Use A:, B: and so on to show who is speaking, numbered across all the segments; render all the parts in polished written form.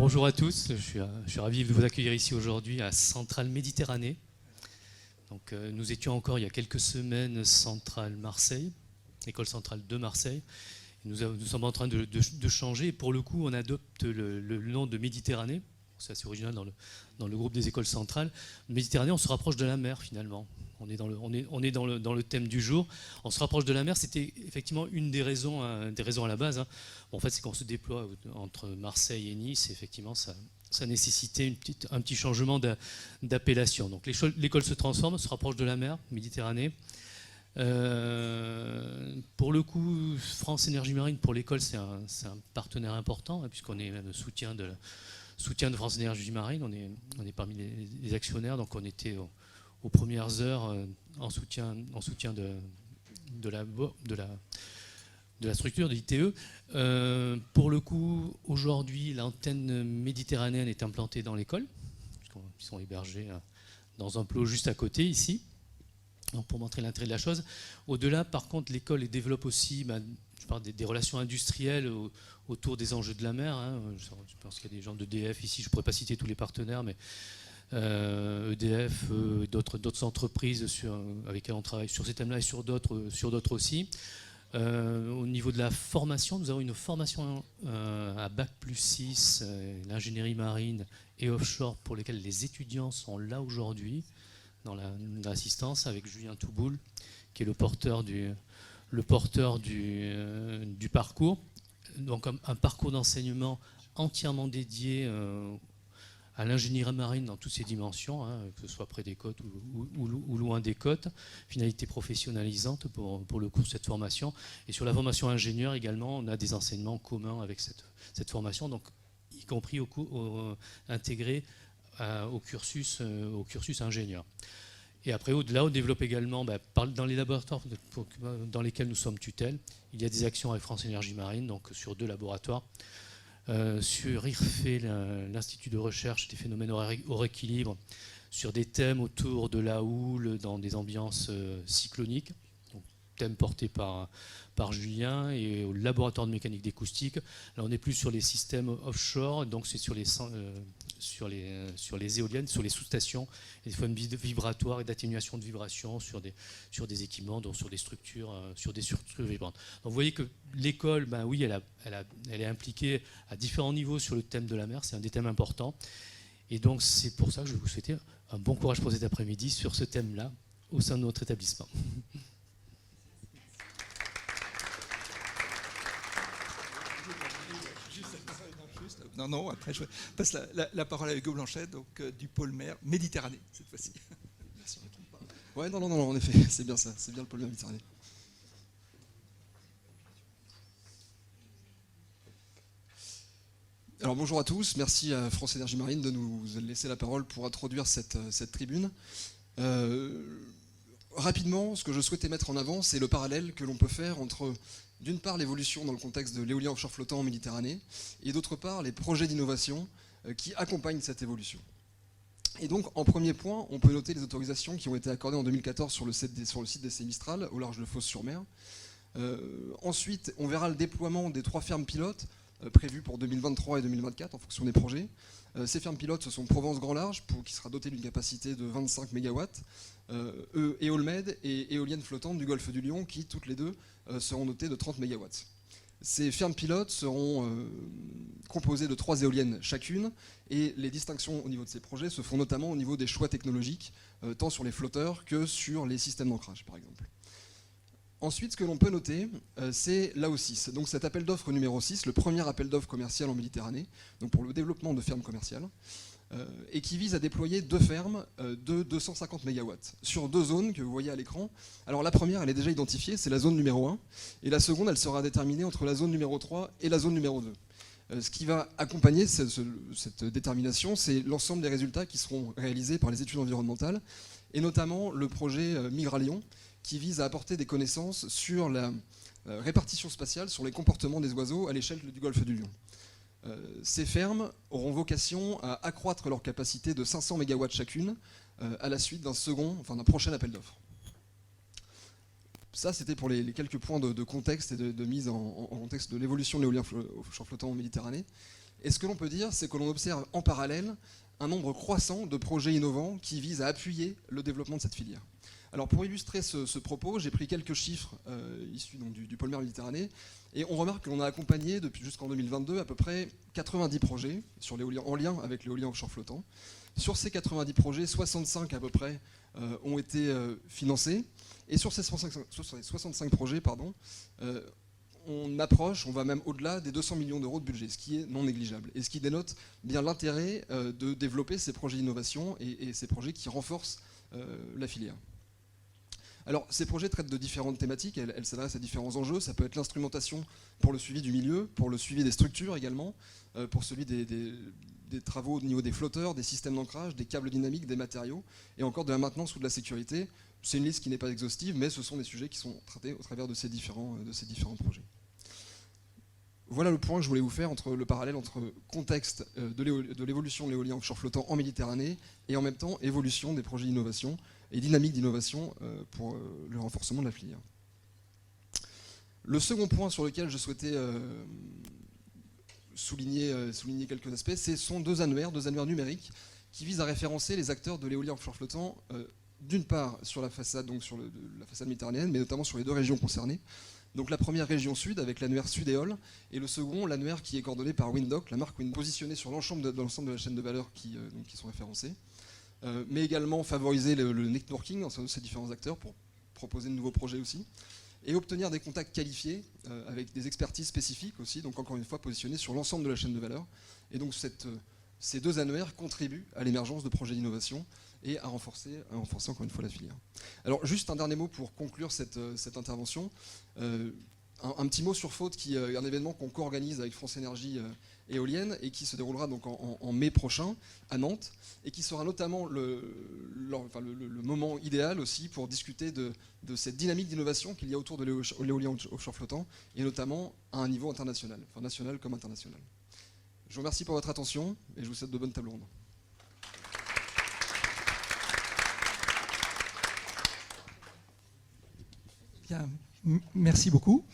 A: Bonjour à tous, je suis ravi de vous accueillir ici aujourd'hui à Centrale Méditerranée. Donc, nous étions encore il y a quelques semaines Centrale Marseille, École centrale de Marseille. Nous sommes en train de changer et pour le coup on adopte le nom de Méditerranée. C'est assez original dans le groupe des écoles centrales. Méditerranée, on se rapproche de la mer finalement. On est dans le thème du jour. On se rapproche de la mer, c'était effectivement une des raisons à la base. Bon, en fait, c'est qu'on se déploie entre Marseille et Nice. Et effectivement, ça nécessitait un petit changement d'appellation. Donc l'école se transforme, se rapproche de la mer, Méditerranée. Pour le coup, France Énergie Marine, pour l'école, c'est un partenaire important, puisqu'on est même soutien de France Énergie Marine. On est parmi les actionnaires, donc on était aux premières heures en soutien de la structure de l'ITE. Pour le coup, aujourd'hui, l'antenne méditerranéenne est implantée dans l'école, puisqu'ils sont hébergés dans un plot juste à côté, ici. Donc pour montrer l'intérêt de la chose. Au-delà, par contre, l'école développe aussi je parle des relations industrielles autour des enjeux de la mer. Je pense qu'il y a des gens d'EDF ici, je ne pourrais pas citer tous les partenaires, mais EDF, d'autres entreprises avec lesquelles on travaille sur ces thèmes-là et sur d'autres aussi. Au niveau de la formation, nous avons une formation à Bac+6, l'ingénierie marine et offshore, pour lesquelles les étudiants sont là aujourd'hui, dans l'assistance, avec Julien Touboul, qui est le porteur du parcours. Donc un parcours d'enseignement entièrement dédié à l'ingénierie marine dans toutes ses dimensions, que ce soit près des côtes ou loin des côtes. Finalité professionnalisante pour le cours de cette formation. Et sur la formation ingénieur également, on a des enseignements communs avec cette formation, donc y compris intégrés au cursus ingénieur. Et après, au-delà, on développe également, dans les laboratoires dans lesquels nous sommes tutelle, il y a des actions avec France Énergie Marine, donc sur 2 laboratoires. Sur IRFE, l'Institut de recherche des phénomènes hors équilibre, sur des thèmes autour de la houle dans des ambiances cycloniques, donc thème porté par Julien, et au laboratoire de mécanique d'acoustique. Là, on est plus sur les systèmes offshore, donc c'est sur les éoliennes, sur les sous-stations, et des formes vibratoires et d'atténuation de vibrations sur des équipements, donc sur des structures vibrantes. Donc vous voyez que l'école, oui, elle est impliquée à différents niveaux sur le thème de la mer, c'est un des thèmes importants. Et donc c'est pour ça que je vais vous souhaiter un bon courage pour cet après-midi sur ce thème-là au sein de notre établissement.
B: Non, après je passe la parole à Hugo Blanchet, donc du pôle mer Méditerranée, cette fois-ci. Merci.
C: Ouais, non, en effet, c'est bien ça, c'est bien le pôle mer Méditerranée. Alors bonjour à tous, merci à France Énergie Marine de nous laisser la parole pour introduire cette tribune. Rapidement, ce que je souhaitais mettre en avant, c'est le parallèle que l'on peut faire entre, d'une part, l'évolution dans le contexte de l'éolien offshore flottant en Méditerranée, et d'autre part, les projets d'innovation qui accompagnent cette évolution. Et donc, en premier point, on peut noter les autorisations qui ont été accordées en 2014 sur le site d'essai Mistral, au large de Fos-sur-Mer. Ensuite, on verra le déploiement des 3 fermes pilotes prévues pour 2023 et 2024 en fonction des projets. Ces fermes pilotes, ce sont Provence Grand Large, qui sera dotée d'une capacité de 25 MW, Eolmed et éoliennes flottantes du Golfe du Lion, qui toutes les deux seront dotées de 30 MW. Ces fermes pilotes seront composées de 3 éoliennes chacune, et les distinctions au niveau de ces projets se font notamment au niveau des choix technologiques, tant sur les flotteurs que sur les systèmes d'ancrage, par exemple. Ensuite, ce que l'on peut noter, c'est l'AO6. Donc cet appel d'offres numéro 6, le premier appel d'offres commercial en Méditerranée, donc pour le développement de fermes commerciales, et qui vise à déployer 2 fermes de 250 MW sur 2 zones que vous voyez à l'écran. Alors la première, elle est déjà identifiée, c'est la zone numéro 1, et la seconde, elle sera déterminée entre la zone numéro 3 et la zone numéro 2. Ce qui va accompagner cette détermination, c'est l'ensemble des résultats qui seront réalisés par les études environnementales, et notamment le projet Migralion, qui vise à apporter des connaissances sur la répartition spatiale, sur les comportements des oiseaux à l'échelle du golfe du Lion. Ces fermes auront vocation à accroître leur capacité de 500 MW chacune à la suite d'un prochain appel d'offres. Ça, c'était pour les quelques points de contexte et de mise en contexte de l'évolution de l'éolien offshore flottant en Méditerranée. Et ce que l'on peut dire, c'est que l'on observe en parallèle un nombre croissant de projets innovants qui visent à appuyer le développement de cette filière. Alors pour illustrer ce propos, j'ai pris quelques chiffres issus donc, du pôle mer Méditerranée, et on remarque que l'on a accompagné depuis jusqu'en 2022 à peu près 90 projets sur l'éolien, en lien avec l'éolien offshore flottant. Sur ces 90 projets, 65 à peu près ont été financés, et sur ces 65 projets, on va même au-delà des 200 millions d'euros de budget, ce qui est non négligeable, et ce qui dénote bien l'intérêt de développer ces projets d'innovation et ces projets qui renforcent la filière. Alors, ces projets traitent de différentes thématiques, elles s'adressent à différents enjeux. Ça peut être l'instrumentation pour le suivi du milieu, pour le suivi des structures également, pour celui des travaux au niveau des flotteurs, des systèmes d'ancrage, des câbles dynamiques, des matériaux, et encore de la maintenance ou de la sécurité. C'est une liste qui n'est pas exhaustive, mais ce sont des sujets qui sont traités au travers de ces différents projets. Voilà le point que je voulais vous faire entre le parallèle entre contexte de l'évolution de l'éolien offshore flottant en Méditerranée et en même temps évolution des projets d'innovation et dynamique d'innovation pour le renforcement de la filière. Le second point sur lequel je souhaitais souligner quelques aspects, ce sont deux annuaires numériques qui visent à référencer les acteurs de l'éolien offshore flottant, d'une part sur la façade, donc sur la façade méditerranéenne, mais notamment sur les deux régions concernées. Donc la première région sud avec l'annuaire Sudéol, et le second l'annuaire qui est coordonné par Windoc, la marque Windoc, positionnée sur l'ensemble de la chaîne de valeur qui sont référencées. Mais également favoriser le networking entre ces différents acteurs pour proposer de nouveaux projets aussi, et obtenir des contacts qualifiés avec des expertises spécifiques aussi, donc encore une fois positionnés sur l'ensemble de la chaîne de valeur. Et donc ces deux annuaires contribuent à l'émergence de projets d'innovation et à renforcer encore une fois la filière. Alors juste un dernier mot pour conclure cette intervention. Un petit mot sur Faute, qui est un événement qu'on co-organise avec France Énergie Éolienne et qui se déroulera donc en mai prochain à Nantes, et qui sera notamment le moment idéal aussi pour discuter de cette dynamique d'innovation qu'il y a autour de l'éolien offshore flottant, et notamment à un niveau international, enfin national comme international. Je vous remercie pour votre attention et je vous souhaite de bonnes tables rondes.
B: Bien, merci beaucoup.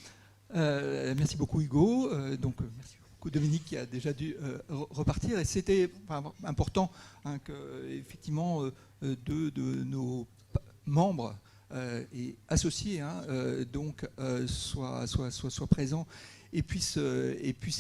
B: Merci beaucoup Hugo. Merci beaucoup Dominique qui a déjà dû repartir. Et c'était important que effectivement deux de nos membres et associés soient présents et puissent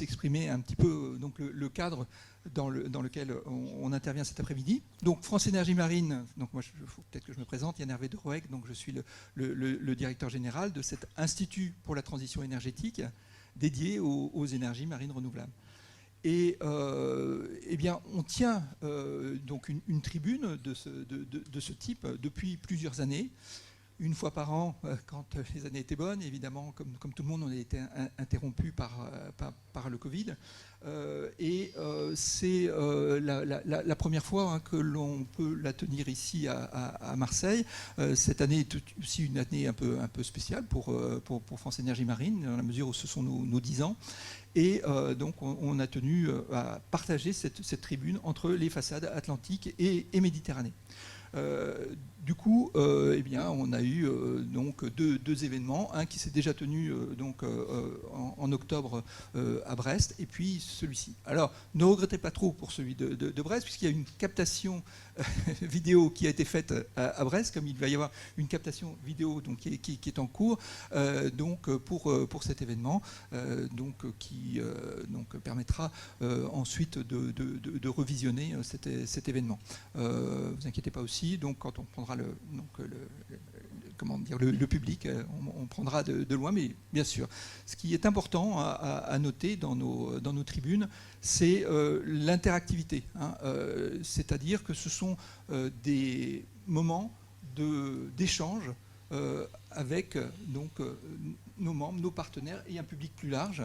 B: exprimer un petit peu donc, le cadre dans lequel on intervient cet après-midi. Donc France Énergie Marine, donc moi il faut peut-être que je me présente, Yann Hervé de Roeg, donc je suis le directeur général de cet Institut pour la transition énergétique dédié aux énergies marines renouvelables. Et eh bien, on tient donc une tribune de ce type depuis plusieurs années. Une fois par an, quand les années étaient bonnes, évidemment, comme tout le monde, on a été interrompu par le Covid. C'est la première fois que l'on peut la tenir ici à Marseille. Cette année est aussi une année un peu spéciale pour France Énergie Marine, dans la mesure où ce sont nos 10 ans. Et donc on a tenu à partager cette tribune entre les façades atlantiques et Méditerranée. Du coup, eh bien, on a eu donc deux événements, un qui s'est déjà tenu en octobre à Brest, et puis celui-ci. Alors, ne regrettez pas trop pour celui de Brest, puisqu'il y a une captation vidéo qui a été faite à Brest, comme il va y avoir une captation vidéo donc, qui est en cours pour cet événement, qui permettra ensuite de revisionner cet événement. Vous inquiétez pas aussi, donc quand on prendra le public, on prendra de loin, mais bien sûr. Ce qui est important à noter dans nos tribunes, c'est l'interactivité. C'est-à-dire que ce sont des moments d'échange avec nos membres, nos partenaires et un public plus large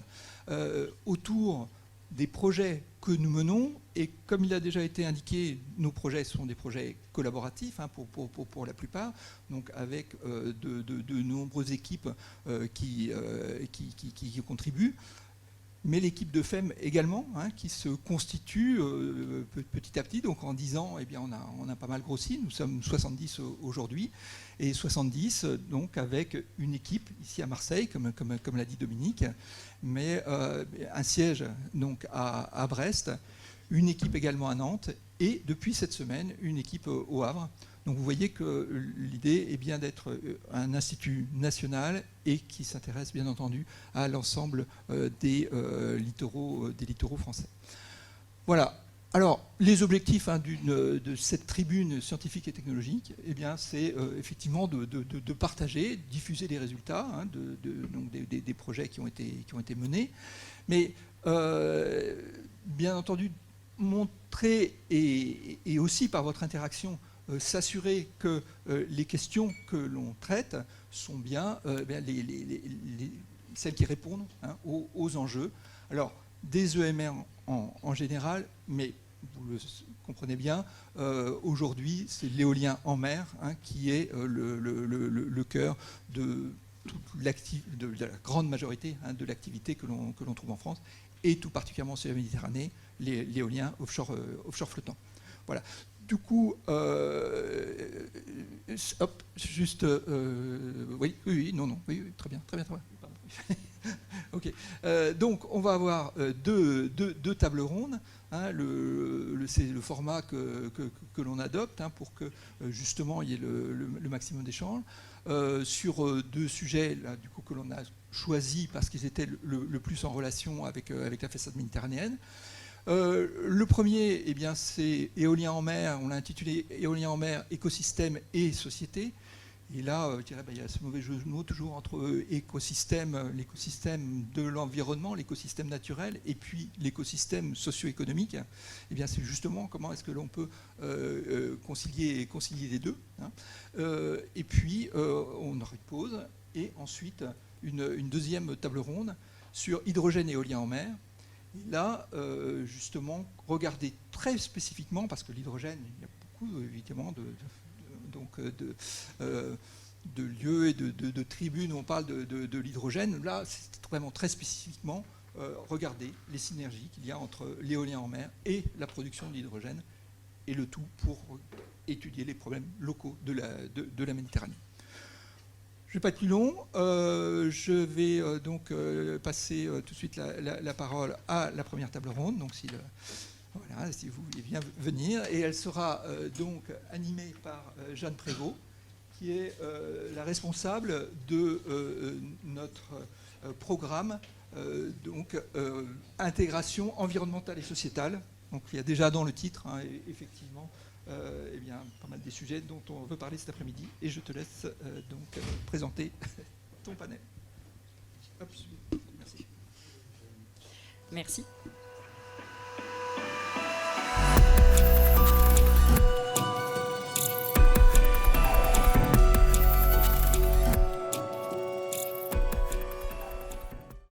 B: autour des projets que nous menons, et comme il a déjà été indiqué, nos projets sont des projets collaboratifs pour la plupart, donc avec de nombreuses équipes qui contribuent. mais l'équipe de FEM également, qui se constitue petit à petit. Donc en 10 ans, eh bien, on a pas mal grossi. Nous sommes 70 aujourd'hui, et 70 donc avec une équipe ici à Marseille, comme l'a dit Dominique, mais un siège donc à Brest, une équipe également à Nantes, et depuis cette semaine, une équipe au Havre. Donc vous voyez que l'idée est bien d'être un institut national et qui s'intéresse bien entendu à l'ensemble des littoraux français. Voilà. Alors, les objectifs de cette tribune scientifique et technologique, eh bien, c'est effectivement de partager, diffuser les résultats donc des projets qui ont été menés, mais bien entendu montrer et aussi par votre interaction s'assurer que les questions que l'on traite sont bien, celles qui répondent aux enjeux. Alors, des EMR en général, mais vous le comprenez bien, aujourd'hui, c'est l'éolien en mer qui est le cœur de la grande majorité de l'activité que l'on trouve en France, et tout particulièrement sur la Méditerranée, l'éolien offshore flottant. Voilà. Du coup, oui, très bien. Ok. Donc, on va avoir deux tables rondes. C'est le format que l'on adopte pour que justement il y ait le maximum d'échanges sur deux sujets là, du coup, que l'on a choisis parce qu'ils étaient le plus en relation avec la façade méditerranéenne. Le premier, eh bien, c'est éolien en mer. On l'a intitulé éolien en mer, écosystème et société. Et là, je dirais, il y a ce mauvais jeu de mots toujours entre l'écosystème de l'environnement, l'écosystème naturel, et puis l'écosystème socio-économique. Eh bien, c'est justement comment est-ce que l'on peut concilier les deux. Et puis, on aura une pause, et ensuite une deuxième table ronde sur hydrogène et éolien en mer. Et là, justement, regardez très spécifiquement, parce que l'hydrogène, il y a beaucoup évidemment de lieux et de tribunes où on parle de l'hydrogène. Là, c'est vraiment très spécifiquement regarder les synergies qu'il y a entre l'éolien en mer et la production d'hydrogène, et le tout pour étudier les problèmes locaux de la Méditerranée. Je ne vais pas être plus long. Je vais donc passer tout de suite la parole à la première table ronde. Donc, si vous voulez bien venir. Et elle sera donc animée par Jeanne Prévost, qui est la responsable de notre programme intégration environnementale et sociétale. Donc, il y a déjà dans le titre, effectivement, pas mal des sujets dont on veut parler cet après-midi, et je te laisse donc présenter ton panel. Hop, merci.
D: Merci.